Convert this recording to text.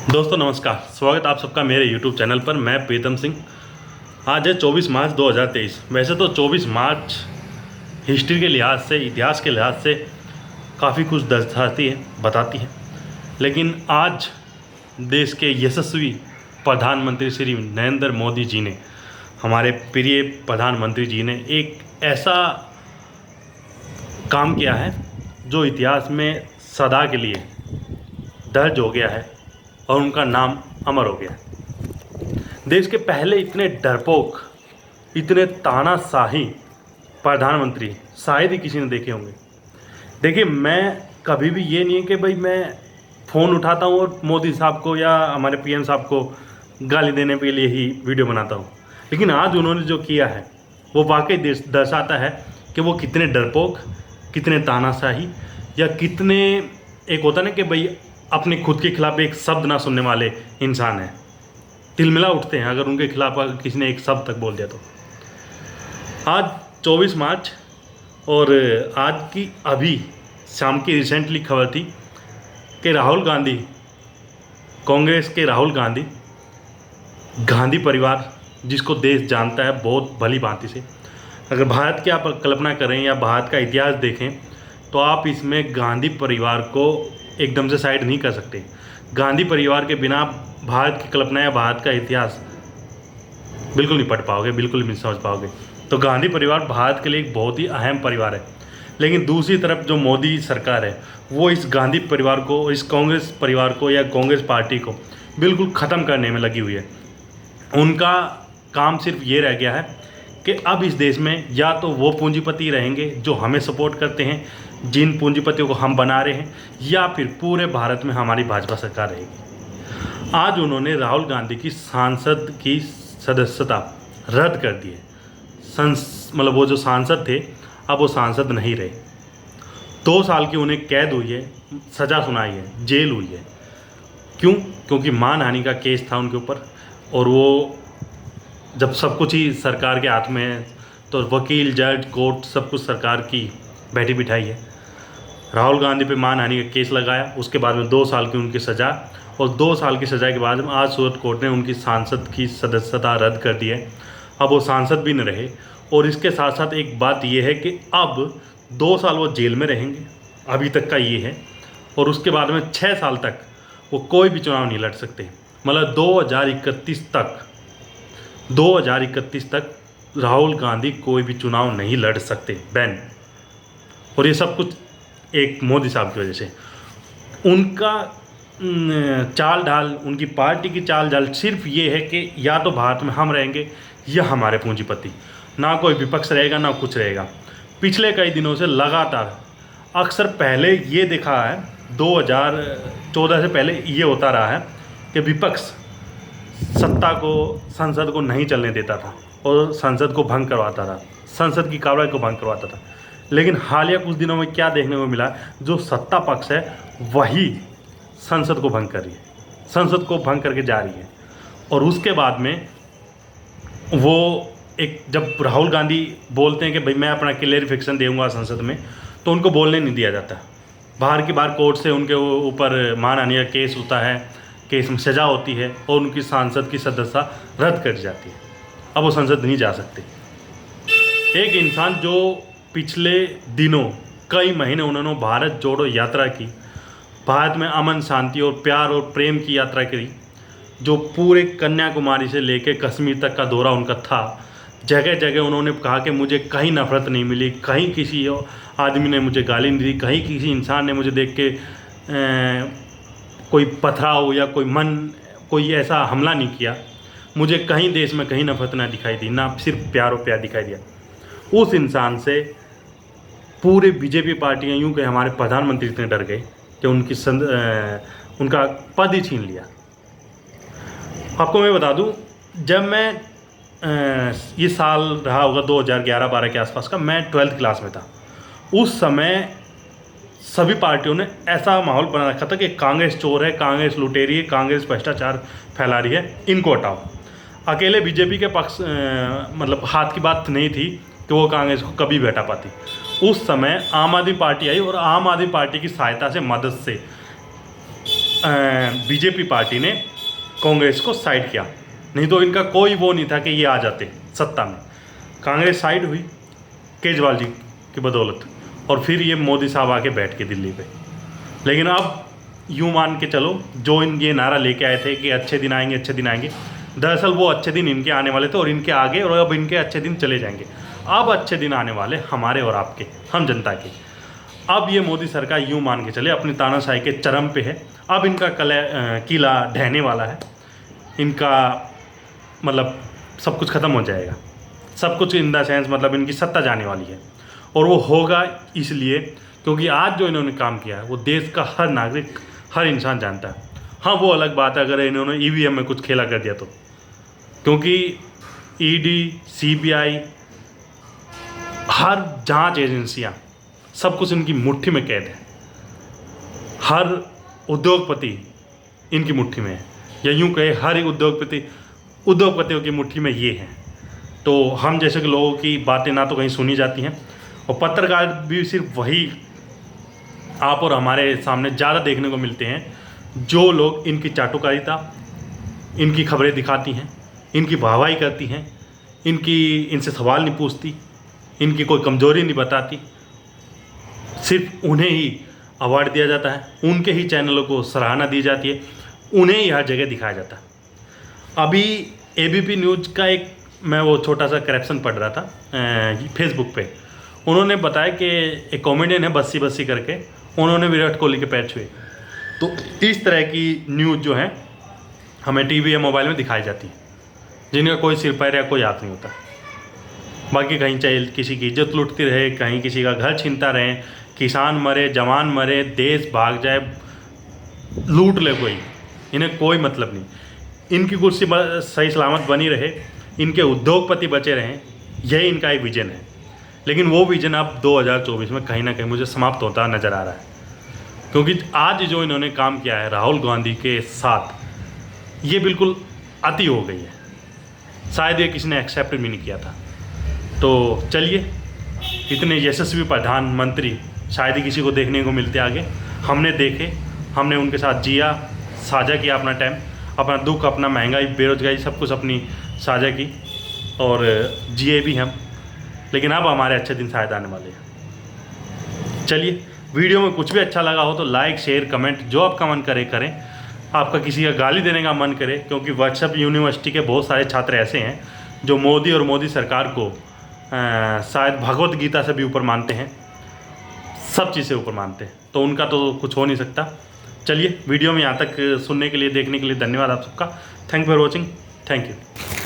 दोस्तों नमस्कार, स्वागत आप सबका मेरे YouTube चैनल पर। मैं प्रीतम सिंह। आज है 24 मार्च 2023। वैसे तो 24 मार्च हिस्ट्री के लिहाज से, इतिहास के लिहाज से काफ़ी कुछ दर्शाती है, बताती है। लेकिन आज देश के यशस्वी प्रधानमंत्री श्री नरेंद्र मोदी जी ने, हमारे प्रिय प्रधानमंत्री जी ने एक ऐसा काम किया है जो इतिहास में सदा के लिए दर्ज हो गया है और उनका नाम अमर हो गया है। देश के पहले इतने डरपोक, इतने तानाशाही प्रधानमंत्री शायद ही किसी ने देखे होंगे। देखिए, मैं कभी भी ये नहीं है कि भाई मैं फ़ोन उठाता हूँ और मोदी साहब को या हमारे पीएम साहब को गाली देने के लिए ही वीडियो बनाता हूँ। लेकिन आज उन्होंने जो किया है वो वाकई दर्शाता है कि वो कितने डरपोक, कितने तानाशाही, या कितने, एक होता ना कि भाई अपने खुद के खिलाफ एक शब्द ना सुनने वाले इंसान हैं। तिलमिला उठते हैं अगर उनके खिलाफ किसी ने एक शब्द तक बोल दिया तो। आज 24 मार्च और आज की अभी शाम की रिसेंटली खबर थी कि राहुल गांधी, कांग्रेस के राहुल गांधी, गांधी परिवार जिसको देश जानता है बहुत भली भांति से, अगर भारत की आप कल्पना करें या भारत का इतिहास देखें तो आप इसमें गांधी परिवार को एकदम से साइड नहीं कर सकते। गांधी परिवार के बिना भारत की कल्पना या भारत का इतिहास बिल्कुल नहीं पढ़ पाओगे, बिल्कुल नहीं समझ पाओगे। तो गांधी परिवार भारत के लिए एक बहुत ही अहम परिवार है। लेकिन दूसरी तरफ जो मोदी सरकार है वो इस गांधी परिवार को, इस कांग्रेस परिवार को या कांग्रेस पार्टी को बिल्कुल ख़त्म करने में लगी हुई है। उनका काम सिर्फ ये रह गया है कि अब इस देश में या तो वो पूंजीपति रहेंगे जो हमें सपोर्ट करते हैं, जिन पूंजीपतियों को हम बना रहे हैं, या फिर पूरे भारत में हमारी भाजपा सरकार रहेगी। आज उन्होंने राहुल गांधी की सांसद की सदस्यता रद्द कर दी है। मतलब वो जो सांसद थे अब वो सांसद नहीं रहे। 2 साल की उन्हें कैद हुई है, सज़ा सुनाई है, जेल हुई है। क्यों? क्योंकि मानहानि का केस था उनके ऊपर, और वो जब सब कुछ ही सरकार के हाथ में है तो वकील, जज, कोर्ट सब कुछ सरकार की बैठी बिठाई है। राहुल गांधी पे मानहानि का केस लगाया, उसके बाद में 2 साल की उनकी सज़ा, और 2 साल की सज़ा के बाद में आज सूरत कोर्ट ने उनकी सांसद की सदस्यता रद्द कर दी है। अब वो सांसद भी न रहे। और इसके साथ साथ एक बात ये है कि अब 2 साल वो जेल में रहेंगे, अभी तक का ये है, और उसके बाद में 6 साल तक वो कोई भी चुनाव नहीं लड़ सकते। मतलब 2031 तक राहुल गांधी कोई भी चुनाव नहीं लड़ सकते, बैन। और ये सब कुछ एक मोदी साहब की वजह से। उनका चाल ढाल, उनकी पार्टी की चाल ढाल सिर्फ ये है कि या तो भारत में हम रहेंगे या हमारे पूंजीपति, ना कोई विपक्ष रहेगा ना कुछ रहेगा। पिछले कई दिनों से लगातार, अक्सर पहले ये देखा है 2014 से पहले ये होता रहा है कि विपक्ष सत्ता को, संसद को नहीं चलने देता था और संसद को भंग करवाता था, संसद की कार्रवाई को भंग करवाता था। लेकिन हालिया कुछ दिनों में क्या देखने को मिला, जो सत्ता पक्ष है वही संसद को भंग कर रही है, संसद को भंग करके जा रही है। और उसके बाद में वो एक, जब राहुल गांधी बोलते हैं कि भाई मैं अपना क्लेरिफिकेशन दूंगा संसद में, तो उनको बोलने नहीं दिया जाता। बाहर की बार कोर्ट से उनके ऊपर मानहानि का केस होता है, केस में सज़ा होती है और उनकी सांसद की सदस्यता रद्द कर दी जाती है। अब वो संसद नहीं जा सकते। एक इंसान जो पिछले दिनों कई महीने उन्होंने भारत जोड़ो यात्रा की, भारत में अमन, शांति और प्यार और प्रेम की यात्रा करी, जो पूरे कन्याकुमारी से लेकर कश्मीर तक का दौरा उनका था। जगह जगह उन्होंने कहा कि मुझे कहीं नफरत नहीं मिली, कहीं किसी आदमी ने मुझे गाली नहीं दी, कहीं किसी इंसान ने मुझे देख के कोई पथराव या कोई ऐसा हमला नहीं किया। मुझे कहीं देश में कहीं नफरत ना दिखाई दी, ना सिर्फ प्यार और प्यार दिखाई दिया। उस इंसान से पूरे बीजेपी पार्टियां, यूँ कि हमारे प्रधानमंत्री इतने डर गए कि उनका पद ही छीन लिया। आपको मैं बता दूं, जब मैं ये साल रहा होगा 2011-12 के आसपास का, मैं 12th क्लास में था। उस समय सभी पार्टियों ने ऐसा माहौल बना रखा था कि कांग्रेस चोर है, कांग्रेस लुटेरी है, कांग्रेस भ्रष्टाचार फैला रही है, इनको हटाओ। अकेले बीजेपी के पक्ष मतलब हाथ की बात नहीं थी कि वो कांग्रेस को कभी भी हटा पाती। उस समय आम आदमी पार्टी आई और आम आदमी पार्टी की सहायता से, मदद से बीजेपी पार्टी ने कांग्रेस को साइड किया, नहीं तो इनका कोई वो नहीं था कि ये आ जाते सत्ता में। कांग्रेस साइड हुई केजरीवाल जी की बदौलत, और फिर ये मोदी साहब आके बैठ के दिल्ली पे। लेकिन अब यूँ मान के चलो, जो ये नारा लेके आए थे कि अच्छे दिन आएंगे अच्छे दिन आएंगे, दरअसल वो अच्छे दिन इनके आने वाले थे और इनके आगे, और अब इनके अच्छे दिन चले जाएंगे। अब अच्छे दिन आने वाले हमारे और आपके, हम जनता के। अब ये मोदी सरकार यूँ मान के चले अपनी तानाशाही के चरम पे है। अब इनका किला ढहने वाला है, इनका मतलब सब कुछ ख़त्म हो जाएगा, सब कुछ इन द सेंस मतलब इनकी सत्ता जाने वाली है। और वो होगा इसलिए क्योंकि आज जो इन्होंने काम किया है वो देश का हर नागरिक, हर इंसान जानता है। हाँ, वो अलग बात है अगर इन्होंने ईवीएम में कुछ खेला कर दिया तो, क्योंकि ईडी, सीबीआई, हर जांच एजेंसियां, सब कुछ इनकी मुट्ठी में कैद है। हर उद्योगपति इनकी मुट्ठी में है, या यूँ कहे हर एक उद्योगपतियों की मुट्ठी में ये है। तो हम जैसे कि लोगों की बातें ना तो कहीं सुनी जाती हैं, और पत्रकार भी सिर्फ वही आप और हमारे सामने ज़्यादा देखने को मिलते हैं जो लोग इनकी चाटुकारिता, इनकी खबरें दिखाती हैं, इनकी वाहवाही करती हैं, इनसे सवाल नहीं पूछती, इनकी कोई कमजोरी नहीं बताती, सिर्फ उन्हें ही अवार्ड दिया जाता है, उनके ही चैनलों को सराहना दी जाती है, उन्हें ही हर जगह दिखाया जाता है। अभी एबीपी न्यूज़ का एक मैं वो छोटा सा करप्शन पढ़ रहा था फेसबुक पे। उन्होंने बताया कि एक कॉमेडियन है बस्सी बस्सी करके, उन्होंने विराट कोहली के पैर छुए। तो इस तरह की न्यूज़ जो है हमें टीवी या मोबाइल में दिखाई जाती है, जिनका कोई सिर पैर या कोई हाथ नहीं होता। बाकी कहीं चाहे किसी की इज्जत लूटती रहे, कहीं किसी का घर छीनता रहे, किसान मरे, जवान मरे, देश भाग जाए, लूट ले कोई, इन्हें कोई मतलब नहीं। इनकी कुर्सी सही सलामत बनी रहे, इनके उद्योगपति बचे रहें, यही इनका एक विजन है। लेकिन वो विजन अब 2024 में कहीं ना कहीं मुझे समाप्त होता नज़र आ रहा है, क्योंकि आज जो इन्होंने काम किया है राहुल गांधी के साथ, ये बिल्कुल अति हो गई है। शायद ये किसी ने एक्सेप्ट भी नहीं किया था। तो चलिए, इतने यशस्वी प्रधानमंत्री शायद ही किसी को देखने को मिलते आगे। हमने देखे, हमने उनके साथ जिया, साझा किया अपना टाइम, अपना दुख, अपना महंगाई, बेरोजगारी, सब कुछ अपनी साझा की और जिए भी हम। लेकिन अब हमारे अच्छे दिन शायद आने वाले हैं। चलिए, वीडियो में कुछ भी अच्छा लगा हो तो लाइक, शेयर, कमेंट, जो आपका मन करे करें। आपका किसी का गाली देने का मन करे, क्योंकि व्हाट्सएप यूनिवर्सिटी के बहुत सारे छात्र ऐसे हैं जो मोदी और मोदी सरकार को शायद भगवत गीता से भी ऊपर मानते हैं, सब चीज़ से ऊपर मानते हैं, तो उनका तो कुछ हो नहीं सकता। चलिए, वीडियो में यहाँ तक सुनने के लिए, देखने के लिए धन्यवाद आप सबका। Thank you for watching. Thank you.